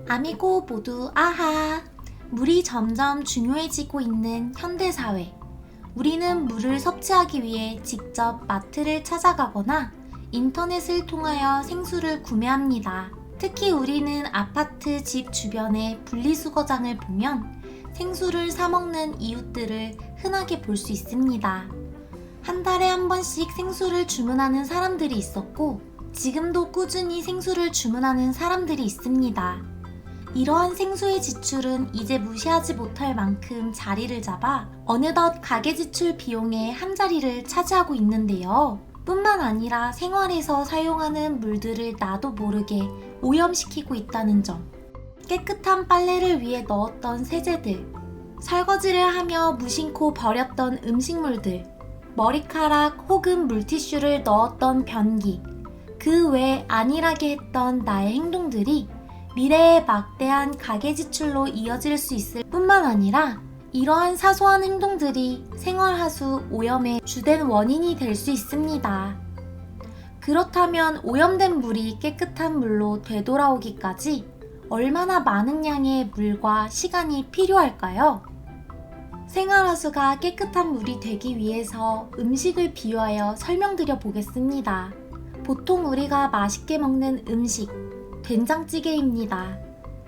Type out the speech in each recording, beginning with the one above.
아미고 모두 아하! 물이 점점 중요해지고 있는 현대사회. 우리는 물을 섭취하기 위해 직접 마트를 찾아가거나 인터넷을 통하여 생수를 구매합니다. 특히 우리는 아파트 집 주변의 분리수거장을 보면 생수를 사 먹는 이웃들을 흔하게 볼 수 있습니다. 한 달에 한 번씩 생수를 주문하는 사람들이 있었고, 지금도 꾸준히 생수를 주문하는 사람들이 있습니다. 이러한 생수의 지출은 이제 무시하지 못할 만큼 자리를 잡아 어느덧 가계 지출 비용의 한 자리를 차지하고 있는데요. 뿐만 아니라 생활에서 사용하는 물들을 나도 모르게 오염시키고 있다는 점. 깨끗한 빨래를 위해 넣었던 세제들, 설거지를 하며 무심코 버렸던 음식물들, 머리카락 혹은 물티슈를 넣었던 변기, 그 외 안일하게 했던 나의 행동들이 미래의 막대한 가계 지출로 이어질 수 있을 뿐만 아니라 이러한 사소한 행동들이 생활하수 오염의 주된 원인이 될 수 있습니다. 그렇다면 오염된 물이 깨끗한 물로 되돌아오기까지 얼마나 많은 양의 물과 시간이 필요할까요? 생활하수가 깨끗한 물이 되기 위해서 음식을 비유하여 설명드려 보겠습니다. 보통 우리가 맛있게 먹는 음식, 된장찌개입니다.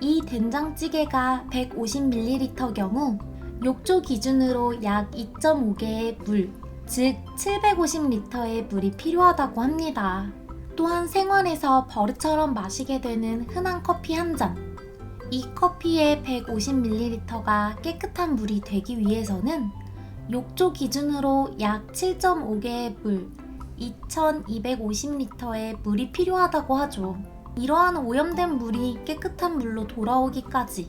이 된장찌개가 150ml 경우 욕조 기준으로 약 2.5개의 물, 즉 750L의 물이 필요하다고 합니다. 또한 생활에서 버릇처럼 마시게 되는 흔한 커피 한 잔. 이 커피의 150ml가 깨끗한 물이 되기 위해서는 욕조 기준으로 약 7.5개의 물, 2250L의 물이 필요하다고 하죠. 이러한 오염된 물이 깨끗한 물로 돌아오기까지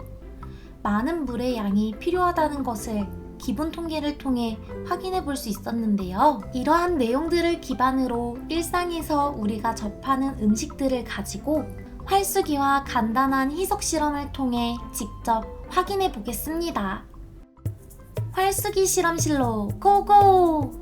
많은 물의 양이 필요하다는 것을 기본 통계를 통해 확인해 볼 수 있었는데요. 이러한 내용들을 기반으로 일상에서 우리가 접하는 음식들을 가지고 활수기와 간단한 희석 실험을 통해 직접 확인해 보겠습니다. 활수기 실험실로 고고!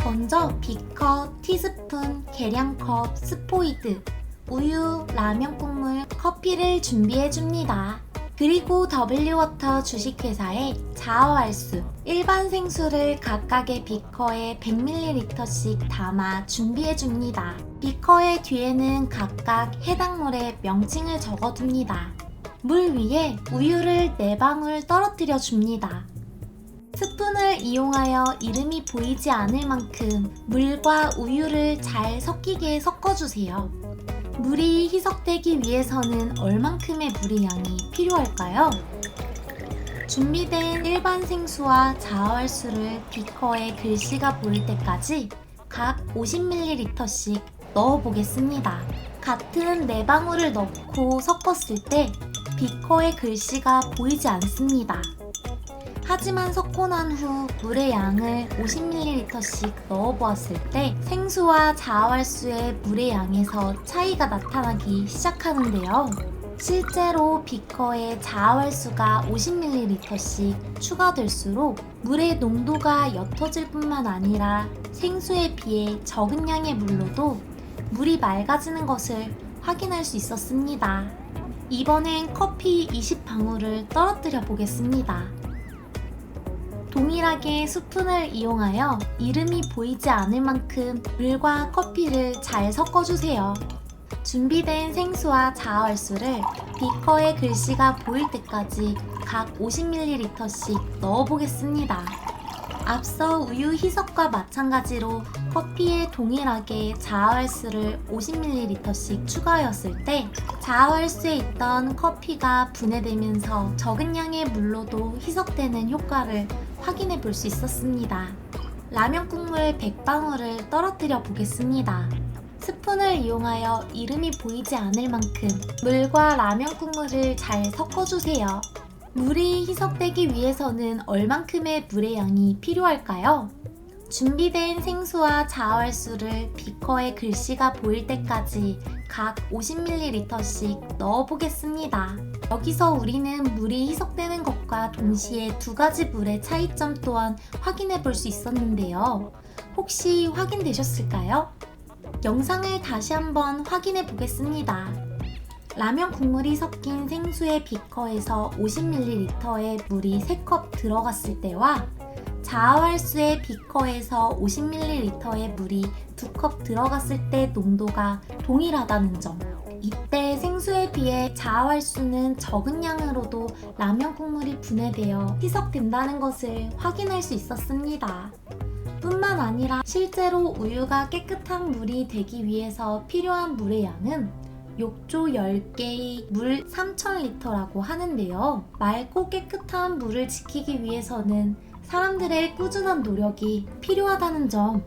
먼저 비커, 티스푼, 계량컵, 스포이드, 우유, 라면 국물, 커피를 준비해 줍니다. 그리고 W워터 주식회사의 자어알수, 일반 생수를 각각의 비커에 100ml씩 담아 준비해 줍니다. 비커의 뒤에는 각각 해당 물의 명칭을 적어둡니다. 물 위에 우유를 4방울 떨어뜨려 줍니다. 스푼을 이용하여 이름이 보이지 않을 만큼 물과 우유를 잘 섞이게 섞어주세요. 물이 희석되기 위해서는 얼만큼의 물의 양이 필요할까요? 준비된 일반 생수와 자어알수를 비커에 글씨가 보일 때까지 각 50ml씩 넣어보겠습니다. 같은 4방울을 넣고 섞었을 때 비커에 글씨가 보이지 않습니다. 하지만 섞고 난 후 물의 양을 50ml씩 넣어보았을 때 생수와 자어알수의 물의 양에서 차이가 나타나기 시작하는데요. 실제로 비커에 자어알수가 50ml씩 추가될수록 물의 농도가 옅어질 뿐만 아니라 생수에 비해 적은 양의 물로도 물이 맑아지는 것을 확인할 수 있었습니다. 이번엔 커피 20방울을 떨어뜨려 보겠습니다. 동일하게 스푼을 이용하여 이름이 보이지 않을 만큼 물과 커피를 잘 섞어주세요. 준비된 생수와 자어알수를 비커에 글씨가 보일 때까지 각 50ml씩 넣어보겠습니다. 앞서 우유 희석과 마찬가지로 커피에 동일하게 자어알수를 50ml씩 추가하였을 때 자어알수에 있던 커피가 분해되면서 적은 양의 물로도 희석되는 효과를 확인해 볼 수 있었습니다. 라면 국물 100방울을 떨어뜨려 보겠습니다. 스푼을 이용하여 이름이 보이지 않을 만큼 물과 라면 국물을 잘 섞어주세요. 물이 희석되기 위해서는 얼만큼의 물의 양이 필요할까요? 준비된 생수와 자어알수를 비커에 글씨가 보일 때까지 각 50ml씩 넣어보겠습니다. 여기서 우리는 물이 희석되는 것과 동시에 2가지 물의 차이점 또한 확인해 볼 수 있었는데요. 혹시 확인되셨을까요? 영상을 다시 한번 확인해 보겠습니다. 라면 국물이 섞인 생수의 비커에서 50ml의 물이 3컵 들어갔을 때와 자아활수의 비커에서 50ml의 물이 2컵 들어갔을 때 농도가 동일하다는 점. 이때 생수에 비해 자아활수는 적은 양으로도 라면 국물이 분해되어 희석된다는 것을 확인할 수 있었습니다. 뿐만 아니라 실제로 우유가 깨끗한 물이 되기 위해서 필요한 물의 양은 욕조 10개의 물 3000리터라고 하는데요. 맑고 깨끗한 물을 지키기 위해서는 사람들의 꾸준한 노력이 필요하다는 점.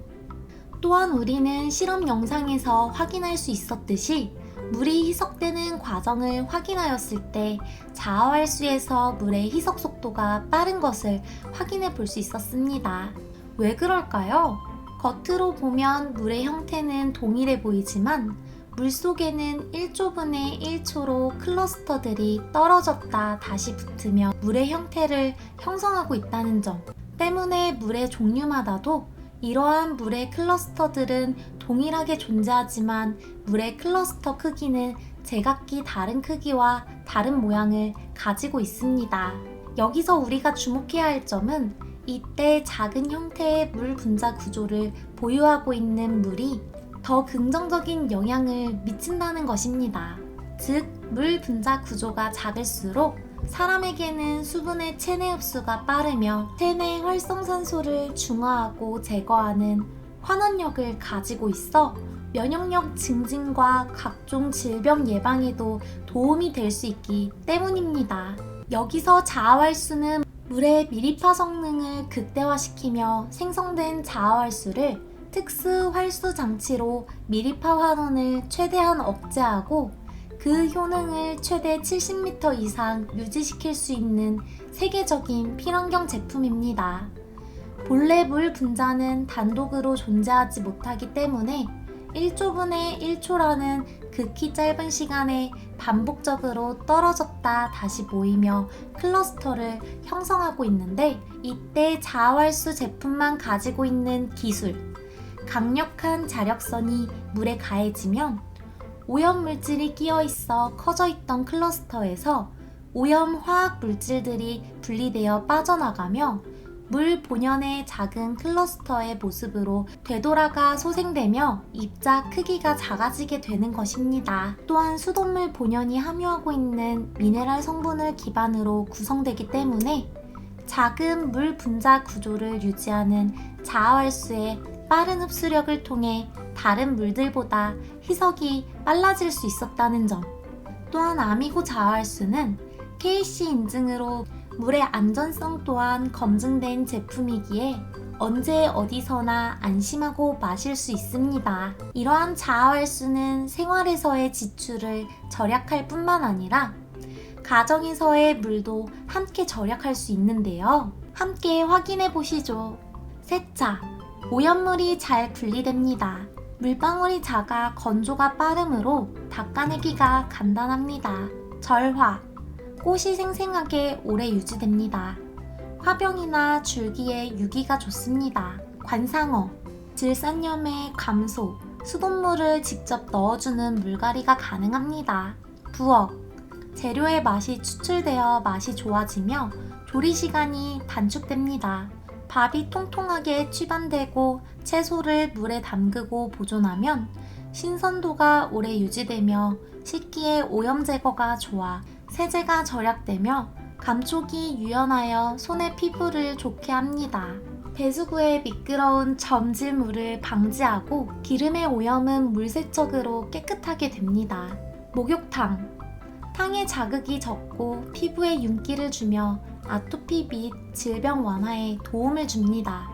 또한 우리는 실험 영상에서 확인할 수 있었듯이 물이 희석되는 과정을 확인하였을 때 자아활수에서 물의 희석 속도가 빠른 것을 확인해 볼 수 있었습니다. 왜 그럴까요? 겉으로 보면 물의 형태는 동일해 보이지만 물속에는 1조분의 1초로 클러스터들이 떨어졌다 다시 붙으며 물의 형태를 형성하고 있다는 점 때문에 물의 종류마다도 이러한 물의 클러스터들은 동일하게 존재하지만 물의 클러스터 크기는 제각기 다른 크기와 다른 모양을 가지고 있습니다. 여기서 우리가 주목해야 할 점은 이때 작은 형태의 물 분자 구조를 보유하고 있는 물이 더 긍정적인 영향을 미친다는 것입니다. 즉, 물 분자 구조가 작을수록 사람에게는 수분의 체내 흡수가 빠르며 체내 활성산소를 중화하고 제거하는 환원력을 가지고 있어 면역력 증진과 각종 질병 예방에도 도움이 될 수 있기 때문입니다. 여기서 자아활수는 물의 미립화 성능을 극대화시키며 생성된 자아활수를 특수 활수 장치로 미립화 환원을 최대한 억제하고 그 효능을 최대 70m 이상 유지시킬 수 있는 세계적인 필환경 제품입니다. 본래 물 분자는 단독으로 존재하지 못하기 때문에 1조분의 1초라는 극히 짧은 시간에 반복적으로 떨어졌다 다시 모이며 클러스터를 형성하고 있는데 이때 자아활수 제품만 가지고 있는 기술, 강력한 자력선이 물에 가해지면 오염물질이 끼어 있어 커져 있던 클러스터에서 오염 화학 물질들이 분리되어 빠져나가며 물 본연의 작은 클러스터의 모습으로 되돌아가 소생되며 입자 크기가 작아지게 되는 것입니다. 또한 수돗물 본연이 함유하고 있는 미네랄 성분을 기반으로 구성되기 때문에 작은 물 분자 구조를 유지하는 자아활수의 빠른 흡수력을 통해 다른 물들보다 희석이 빨라질 수 있었다는 점. 또한 아미고 자아활수는 KC 인증으로 물의 안전성 또한 검증된 제품이기에 언제 어디서나 안심하고 마실 수 있습니다. 이러한 자아활수는 생활에서의 지출을 절약할 뿐만 아니라 가정에서의 물도 함께 절약할 수 있는데요. 함께 확인해 보시죠. 세차. 오염물이 잘 분리됩니다. 물방울이 작아 건조가 빠르므로 닦아내기가 간단합니다. 절화. 꽃이 생생하게 오래 유지됩니다. 화병이나 줄기에 유기가 좋습니다. 관상어. 질산염의 감소, 수돗물을 직접 넣어주는 물갈이가 가능합니다. 부엌. 재료의 맛이 추출되어 맛이 좋아지며 조리 시간이 단축됩니다. 밥이 통통하게 취반되고 채소를 물에 담그고 보존하면 신선도가 오래 유지되며 식기의 오염 제거가 좋아 세제가 절약되며 감촉이 유연하여 손의 피부를 좋게 합니다. 배수구의 미끄러운 점질물을 방지하고 기름의 오염은 물세척으로 깨끗하게 됩니다. 목욕탕. 탕의 자극이 적고 피부에 윤기를 주며 아토피 및 질병 완화에 도움을 줍니다.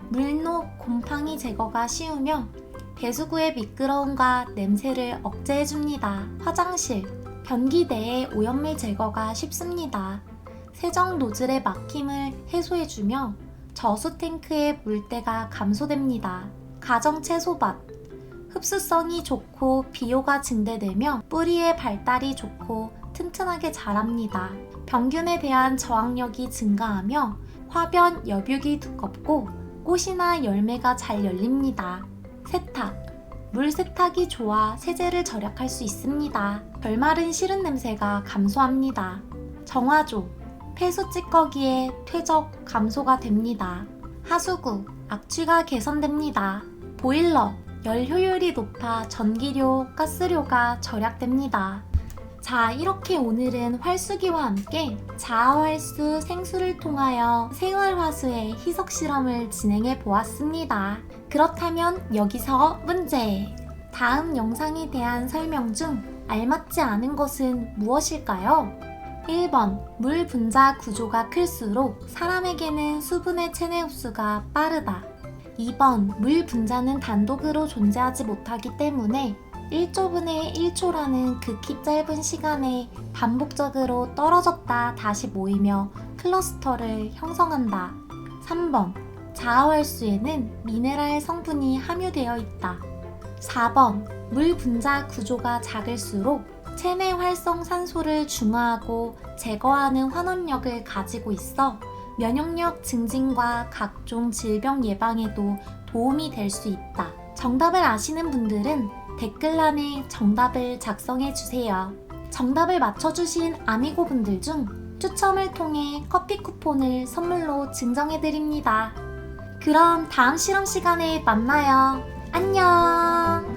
물녹, 곰팡이 제거가 쉬우며 배수구의 미끄러움과 냄새를 억제해줍니다. 화장실. 변기 내의 오염물 제거가 쉽습니다. 세정 노즐의 막힘을 해소해주며 저수 탱크의 물때가 감소됩니다. 가정 채소밭. 흡수성이 좋고 비료가 증대되며 뿌리의 발달이 좋고 튼튼하게 자랍니다. 병균에 대한 저항력이 증가하며 화변 여벽이 두껍고 꽃이나 열매가 잘 열립니다. 세탁. 물 세탁이 좋아 세제를 절약할 수 있습니다. 결마른 싫은 냄새가 감소합니다. 정화조, 폐수 찌꺼기의 퇴적 감소가 됩니다. 하수구, 악취가 개선됩니다. 보일러, 열 효율이 높아 전기료, 가스료가 절약됩니다. 자, 이렇게 오늘은 활수기와 함께 자아활수 생수를 통하여 생활화수의 희석 실험을 진행해 보았습니다. 그렇다면 여기서 문제! 다음 영상에 대한 설명 중 알맞지 않은 것은 무엇일까요? 1번, 물 분자 구조가 클수록 사람에게는 수분의 체내 흡수가 빠르다. 2번, 물 분자는 단독으로 존재하지 못하기 때문에 1조분의 1초라는 극히 짧은 시간에 반복적으로 떨어졌다 다시 모이며 클러스터를 형성한다. 3번, 자아활수에는 미네랄 성분이 함유되어 있다. 4번, 물 분자 구조가 작을수록 체내 활성 산소를 중화하고 제거하는 환원력을 가지고 있어 면역력 증진과 각종 질병 예방에도 도움이 될 수 있다. 정답을 아시는 분들은 댓글란에 정답을 작성해 주세요. 정답을 맞춰주신 아미고 분들 중 추첨을 통해 커피 쿠폰을 선물로 증정해 드립니다. 그럼 다음 실험 시간에 만나요. 안녕!